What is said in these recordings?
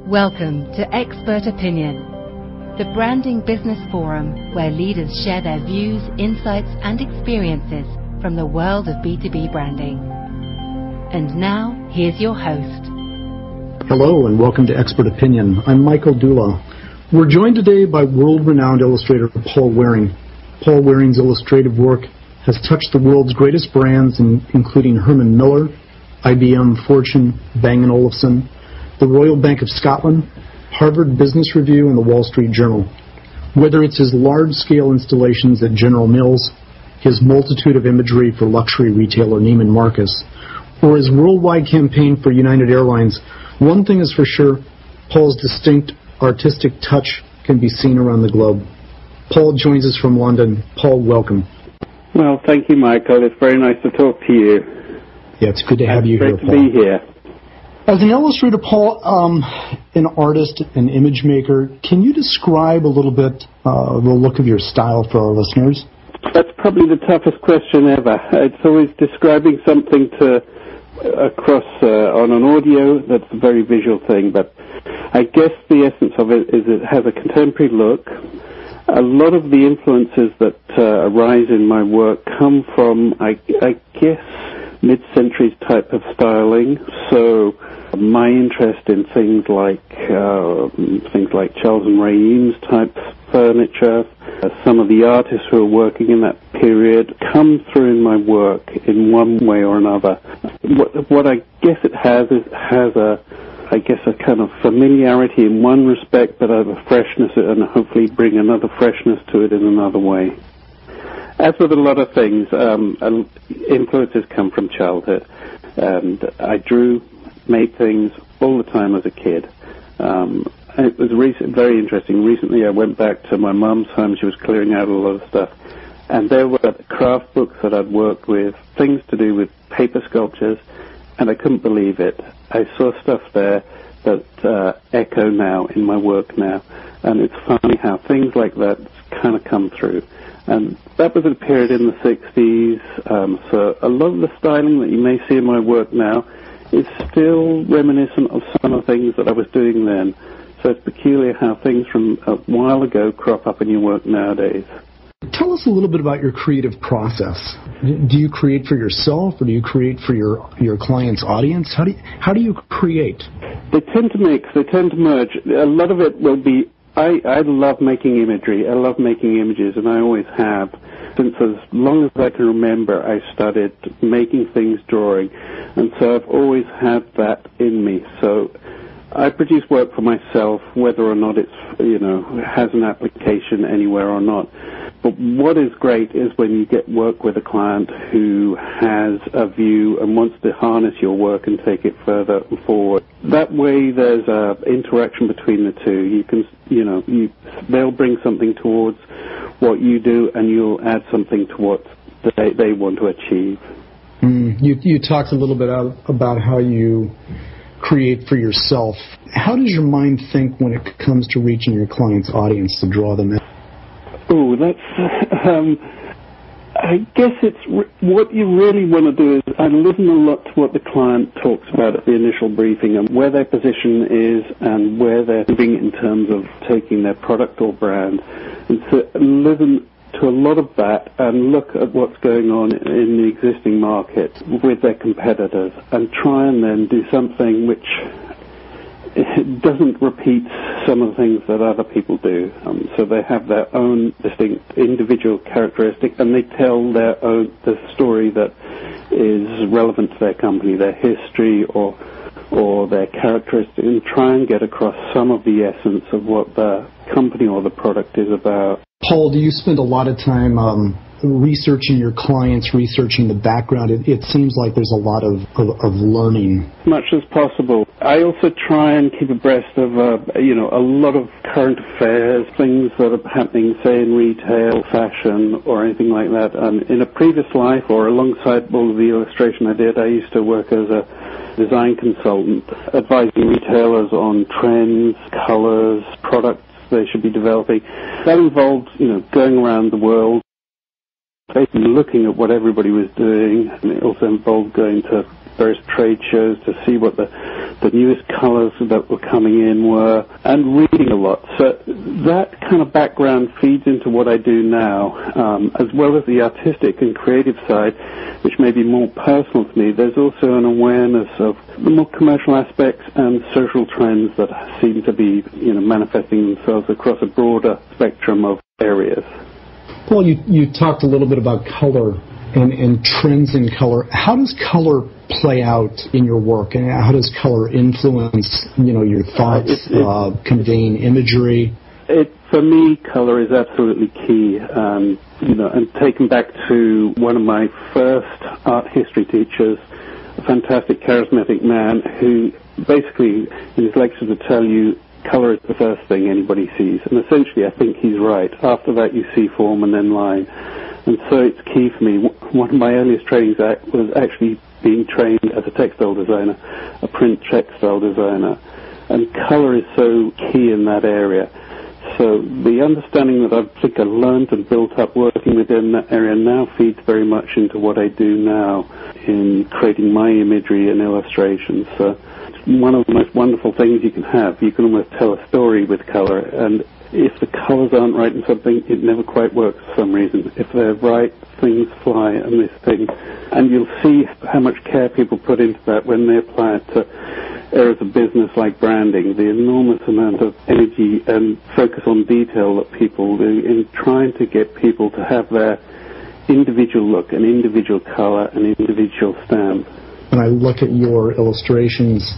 Welcome to Expert Opinion, the branding business forum where leaders share their views, insights, and experiences from the world of B2B branding. And now, here's your host. Hello and welcome to Expert Opinion. I'm Michael Dula. We're joined today by world-renowned illustrator Paul Waring. Paul Waring's illustrative work has touched the world's greatest brands, including Herman Miller, IBM, Fortune, Bang & Olufsen, the Royal Bank of Scotland, Harvard Business Review, and the Wall Street Journal. Whether it's his large-scale installations at General Mills, his multitude of imagery for luxury retailer Neiman Marcus, or his worldwide campaign for United Airlines, one thing is for sure, Paul's distinct artistic touch can be seen around the globe. Paul joins us from London. Paul, welcome. Well, thank you, Michael. It's very nice to talk to you. Yeah, it's good to have you here, Paul. Great to be here. As an illustrator, Paul, an artist, an image maker, can you describe a little bit the look of your style for our listeners? That's probably the toughest question ever. It's always describing something across on an audio that's a very visual thing, but I guess the essence of it is it has a contemporary look. A lot of the influences that arise in my work come from, I guess, mid-centuries type of styling. So my interest in things like Charles and Ray Eames type furniture, some of the artists who are working in that period come through in my work in one way or another. What I guess it has a kind of familiarity in one respect, but a freshness, and hopefully bring another freshness to it in another way. As with a lot of things, influences come from childhood, and I made things all the time as a kid. It was very interesting. Recently I went back to my mum's home. She was clearing out a lot of stuff, and there were craft books that I'd worked with, things to do with paper sculptures, and I couldn't believe it. I saw stuff there that echo now in my work now, and it's funny how things like that kind of come through. And that was a period in the 60s, so a lot of the styling that you may see in my work now is still reminiscent of some of the things that I was doing then. So it's peculiar how things from a while ago crop up in your work nowadays. Tell us a little bit about your creative process. Do you create for yourself, or do you create for your client's audience? How do you create? They tend to mix. They tend to merge. A lot of it will be, I love making imagery. I love making images, and I always have. Since as long as I can remember, I started making things, drawing, and so I've always had that in me. So I produce work for myself, whether or not it's, has an application anywhere or not. But what is great is when you get work with a client who has a view and wants to harness your work and take it further forward. That way there's an interaction between the two. You can, they'll bring something towards what you do, and you'll add something to what they want to achieve. You talked a little bit about how you create for yourself. How does your mind think when it comes to reaching your client's audience to draw them in? Oh, that's, I guess it's, what you really want to do is, I listen a lot to what the client talks about at the initial briefing and where their position is and where they're moving in terms of taking their product or brand. And so listen to a lot of that and look at what's going on in the existing market with their competitors and try and then do something which it doesn't repeat some of the things that other people do. So they have their own distinct individual characteristic, and they tell the story that is relevant to their company, their history or their characteristics, and try and get across some of the essence of what the company or the product is about. Paul, do you spend a lot of time researching your clients, researching the background? It seems like there's a lot of learning. As much as possible. I also try and keep abreast of, a lot of current affairs, things that are happening, say, in retail, fashion, or anything like that. In a previous life, or alongside all of the illustration I did, I used to work as a design consultant, advising retailers on trends, colors, products they should be developing. That involved, going around the world, basically looking at what everybody was doing, and it also involved going to various trade shows to see what the the newest colors that were coming in were, and reading a lot. So that kind of background feeds into what I do now, as well as the artistic and creative side, which may be more personal to me. There's also an awareness of the more commercial aspects and social trends that seem to be, manifesting themselves across a broader spectrum of areas. Paul, you talked a little bit about color and trends in color. How does color play out in your work, and how does color influence, your thoughts, conveying imagery? For me, color is absolutely key. And taken back to one of my first art history teachers, a fantastic, charismatic man who basically in his lectures would tell you color is the first thing anybody sees. And essentially, I think he's right. After that, you see form and then line. And so it's key for me. One of my earliest trainings was actually being trained as a textile designer, a print textile designer. And color is so key in that area. So the understanding that I think I learned and built up working within that area now feeds very much into what I do now in creating my imagery and illustrations. So it's one of the most wonderful things you can have. You can almost tell a story with color, and if the colors aren't right in something, it never quite works for some reason. If they're right, things fly on this thing. And you'll see how much care people put into that when they apply it to areas of business like branding, the enormous amount of energy and focus on detail that people do in trying to get people to have their individual look, an individual color, an individual stamp. When I look at your illustrations,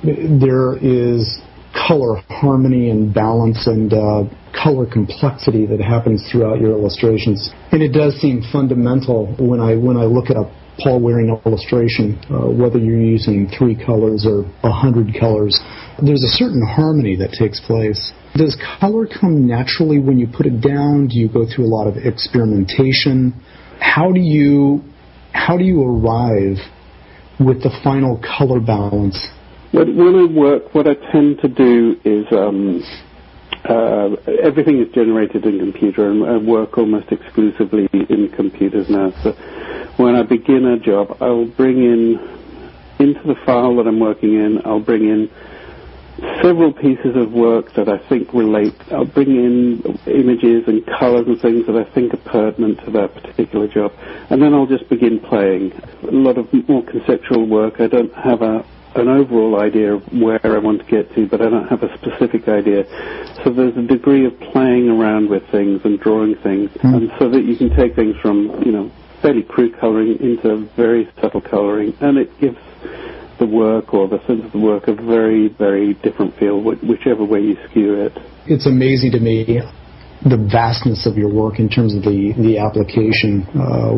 there is color harmony and balance and color complexity that happens throughout your illustrations. And it does seem fundamental when I look at a Paul Waring illustration, whether you're using 3 colors or 100 colors, there's a certain harmony that takes place. Does color come naturally when you put it down? Do you go through a lot of experimentation? How do you arrive with the final color balance? When I work, what I tend to do is everything is generated in computer, and I work almost exclusively in computers now. So when I begin a job, I'll bring into the file that I'm working in, I'll bring in several pieces of work that I think relate. I'll bring in images and colors and things that I think are pertinent to that particular job, and then I'll just begin playing. A lot of more conceptual work. I don't have an overall idea of where I want to get to, but I don't have a specific idea. So there's a degree of playing around with things and drawing things, and so that you can take things from, fairly crude coloring into very subtle coloring, and it gives the work or the sense of the work a very, very different feel, whichever way you skew it. It's amazing to me the vastness of your work in terms of the application,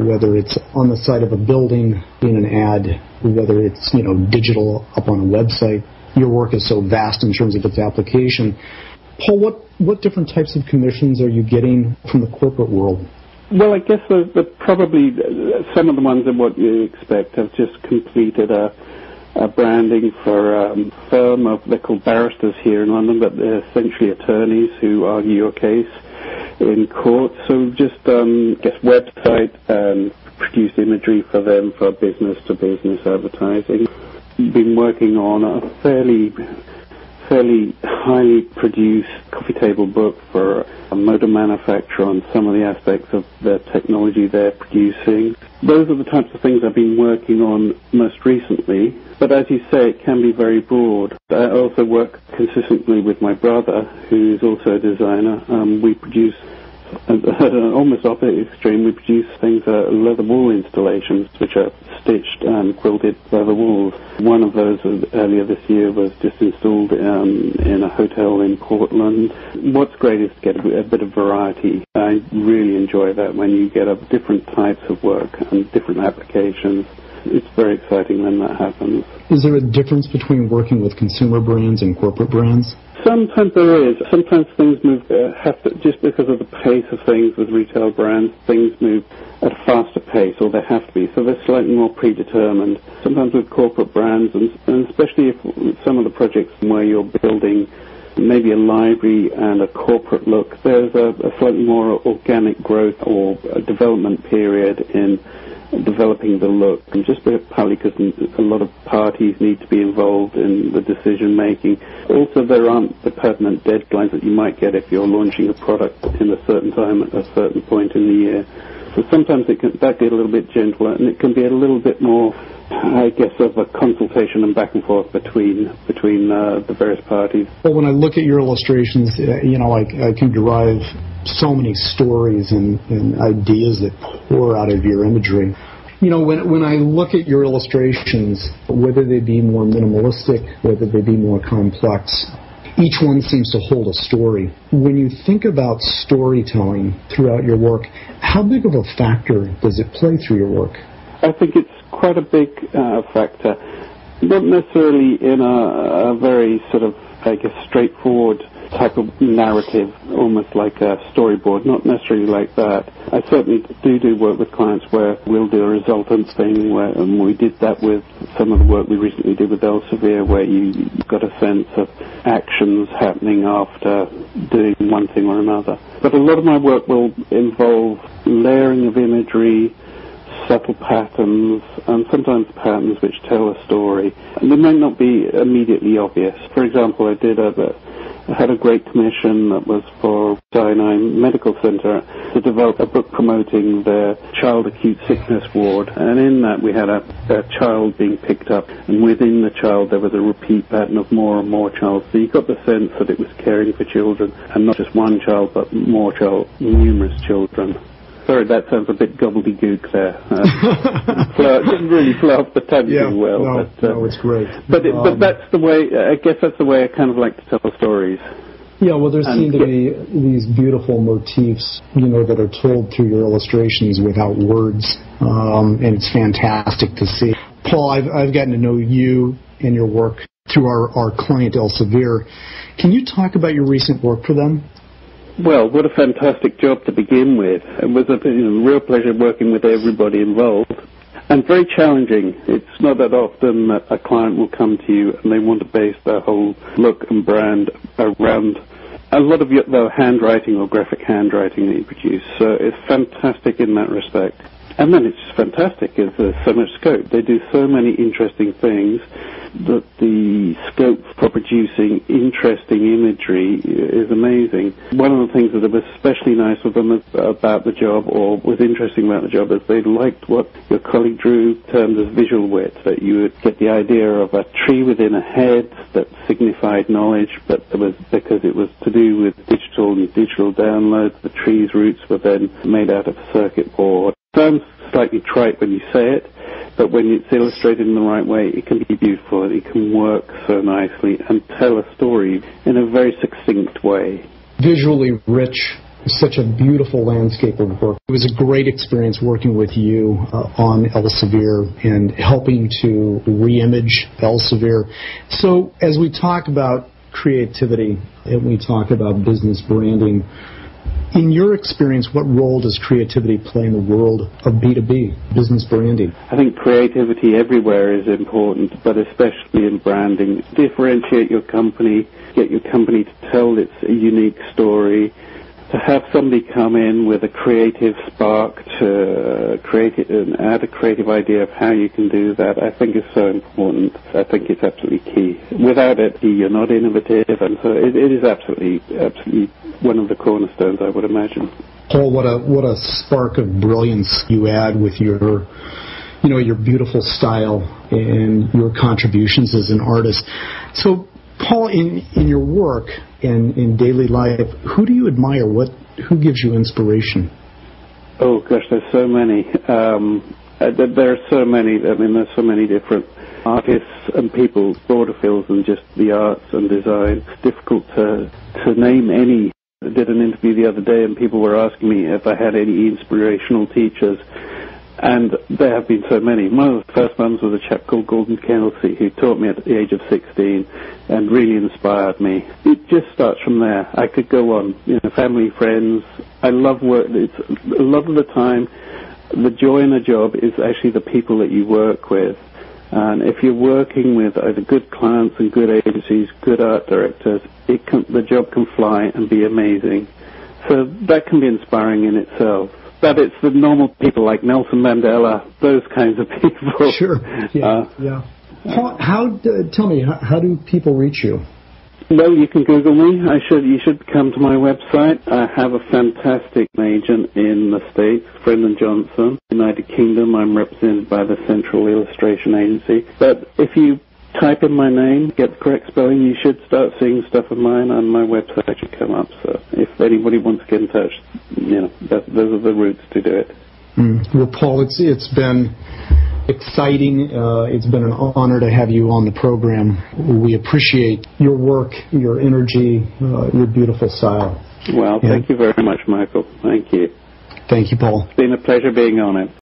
whether it's on the side of a building, in an ad, whether it's digital up on a website. Your work is so vast in terms of its application. Paul, what different types of commissions are you getting from the corporate world? Well, I guess the probably some of the ones are what you expect. I've just completed a branding for a firm they're called barristers here in London, but they're essentially attorneys who argue your case in court. So just website and produce imagery for them for business-to-business advertising. Been working on a fairly highly produced coffee table book for a motor manufacturer on some of the aspects of the technology they're producing. Those are the types of things I've been working on most recently, but as you say, it can be very broad. I also work consistently with my brother, who is also a designer. We produce, at an almost opposite extreme, we produce things, leather wool installations, which are stitched and quilted leather wools. One of those earlier this year was just installed in a hotel in Portland. What's great is to get a bit of variety. I really enjoy that when you get different types of work and different applications. It's very exciting when that happens. Is there a difference between working with consumer brands and corporate brands? Sometimes there is. Sometimes things move, just because of the pace of things with retail brands, things move at a faster pace, or they have to be. So they're slightly more predetermined. Sometimes with corporate brands, and especially if some of the projects where you're building maybe a library and a corporate look, there's a slightly more organic growth or a development period in developing the look, and just partly because a lot of parties need to be involved in the decision making. Also, there aren't the pertinent deadlines that you might get if you're launching a product in a certain time at a certain point in the year. So sometimes that get a little bit gentler, and it can be a little bit more, I guess, of a consultation and back and forth between the various parties. Well, when I look at your illustrations, I can derive so many stories and ideas that pour out of your imagery. When I look at your illustrations, whether they be more minimalistic, whether they be more complex, each one seems to hold a story. When you think about storytelling throughout your work, how big of a factor does it play through your work? I think it's quite a big factor. Not necessarily in a very sort of, I guess, straightforward type of narrative, almost like a storyboard, not necessarily like that. I certainly do work with clients where we'll do a resultant thing, and we did that with some of the work we recently did with Elsevier, where you got a sense of actions happening after doing one thing or another. But a lot of my work will involve layering of imagery, subtle patterns, and sometimes patterns which tell a story. And they might not be immediately obvious. For example, I had a great commission that was for Sinai Medical Center to develop a book promoting their child acute sickness ward. And in that we had a child being picked up, and within the child there was a repeat pattern of more and more child. So you got the sense that it was caring for children, and not just one child, but numerous children. Sorry, that sounds a bit gobbledygook there. Didn't really flow off the tongue too well. No, it's great. But that's the way, I guess that's the way I kind of like to tell stories. Yeah, well, there seem to be these beautiful motifs, that are told through your illustrations without words, and it's fantastic to see. Paul, I've gotten to know you and your work through our client Elsevier. Can you talk about your recent work for them? Well, what a fantastic job to begin with. It was a real pleasure working with everybody involved, and very challenging. It's not that often that a client will come to you and they want to base their whole look and brand around a lot of their handwriting or graphic handwriting that you produce. So it's fantastic in that respect. And then it's just fantastic. There's so much scope. They do so many interesting things that the scope for producing interesting imagery is amazing. One of the things that was especially nice with them about the job, or was interesting about the job, is they liked what your colleague drew termed as visual wit, that you would get the idea of a tree within a head that signified knowledge, but it was because it was to do with digital downloads. The tree's roots were then made out of a circuit board. Sounds slightly trite when you say it, but when it's illustrated in the right way, it can be beautiful. It can work so nicely and tell a story in a very succinct way. Visually rich, such a beautiful landscape of work. It was a great experience working with you on Elsevier and helping to re-image Elsevier. So as we talk about creativity and we talk about business branding, in your experience, what role does creativity play in the world of B2B, business branding? I think creativity everywhere is important, but especially in branding. Differentiate your company, get your company to tell its unique story, to have somebody come in with a creative spark to create it and add a creative idea of how you can do that, I think is so important. I think it's absolutely key. Without it, you're not innovative, and so it is absolutely one of the cornerstones, I would imagine. Paul, what a spark of brilliance you add with your beautiful style and your contributions as an artist. So, Paul, in your work and in daily life, who do you admire? Who gives you inspiration? Oh, gosh, there's so many. There are so many. I mean, there's so many different artists and people, broader fields than just the arts and design. It's difficult to name any. I did an interview the other day and people were asking me if I had any inspirational teachers. And there have been so many. One of the first ones was a chap called Gordon Kelsey, who taught me at the age of 16 and really inspired me. It just starts from there. I could go on. Family, friends. I love work. It's a lot of the time, the joy in a job is actually the people that you work with. And if you're working with either good clients and good agencies, good art directors, the job can fly and be amazing. So that can be inspiring in itself. but it's the normal people like Nelson Mandela, those kinds of people. Sure. Yeah. Tell me, how do people reach you? Well, you can Google me. You should come to my website. I have a fantastic agent in the States, Brendan Johnson. United Kingdom, I'm represented by the Central Illustration Agency. But if you type in my name, get the correct spelling, you should start seeing stuff of mine on my website. It should come up. So if anybody wants to get in touch, those are the routes to do it. Well, Paul, it's been exciting. It's been an honor to have you on the program. We appreciate your work, your energy, your beautiful style. Well, thank you very much, Michael. Thank you. Thank you, Paul. It's been a pleasure being on it.